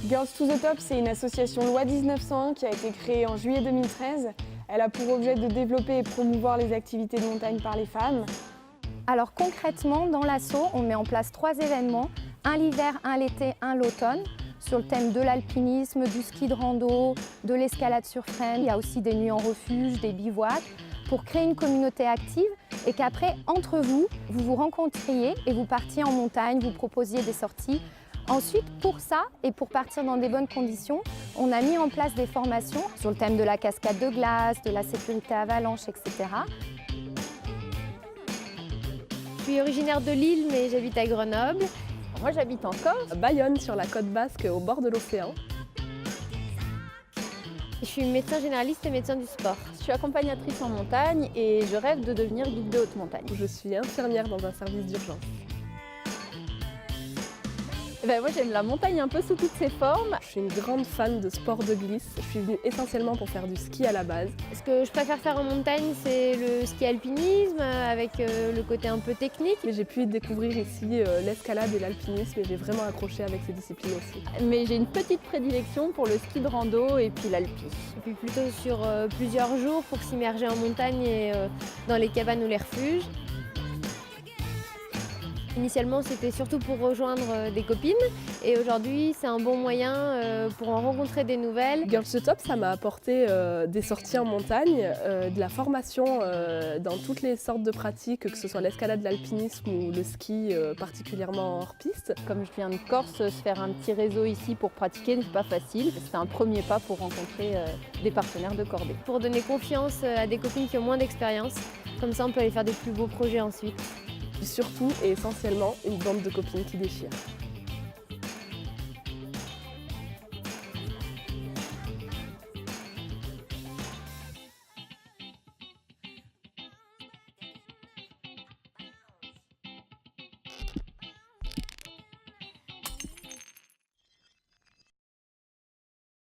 Girls to the Top, c'est une association loi 1901 qui a été créée en juillet 2013. Elle a pour objet de développer et promouvoir les activités de montagne par les femmes. Alors concrètement, dans l'asso, on met en place 3 événements, un l'hiver, un l'été, un l'automne, sur le thème de l'alpinisme, du ski de rando, de l'escalade sur frêne. Il y a aussi des nuits en refuge, des bivouacs, pour créer une communauté active et qu'après, entre vous, vous vous rencontriez et vous partiez en montagne, vous proposiez des sorties. Ensuite, pour ça et pour partir dans des bonnes conditions, on a mis en place des formations sur le thème de la cascade de glace, de la sécurité avalanche, etc. Je suis originaire de Lille, mais j'habite à Grenoble. Moi, j'habite en Corse, à Bayonne, sur la côte basque, au bord de l'océan. Je suis médecin généraliste et médecin du sport. Je suis accompagnatrice en montagne et je rêve de devenir guide de haute montagne. Je suis infirmière dans un service d'urgence. Moi j'aime la montagne un peu sous toutes ses formes. Je suis une grande fan de sport de glisse. Je suis venue essentiellement pour faire du ski à la base. Ce que je préfère faire en montagne, c'est le ski alpinisme avec le côté un peu technique. Mais j'ai pu découvrir ici l'escalade et l'alpinisme et j'ai vraiment accroché avec ces disciplines aussi. Mais j'ai une petite prédilection pour le ski de rando et puis l'alpi. Et puis plutôt sur plusieurs jours pour s'immerger en montagne et dans les cabanes ou les refuges. Initialement, c'était surtout pour rejoindre des copines et aujourd'hui, c'est un bon moyen pour en rencontrer des nouvelles. Girls to Top, ça m'a apporté des sorties en montagne, de la formation dans toutes les sortes de pratiques, que ce soit l'escalade, l'alpinisme ou le ski particulièrement hors piste. Comme je viens de Corse, se faire un petit réseau ici pour pratiquer n'est pas facile. C'est un premier pas pour rencontrer des partenaires de cordée. Pour donner confiance à des copines qui ont moins d'expérience, comme ça on peut aller faire des plus beaux projets ensuite. Puis surtout et essentiellement une bande de copines qui déchire.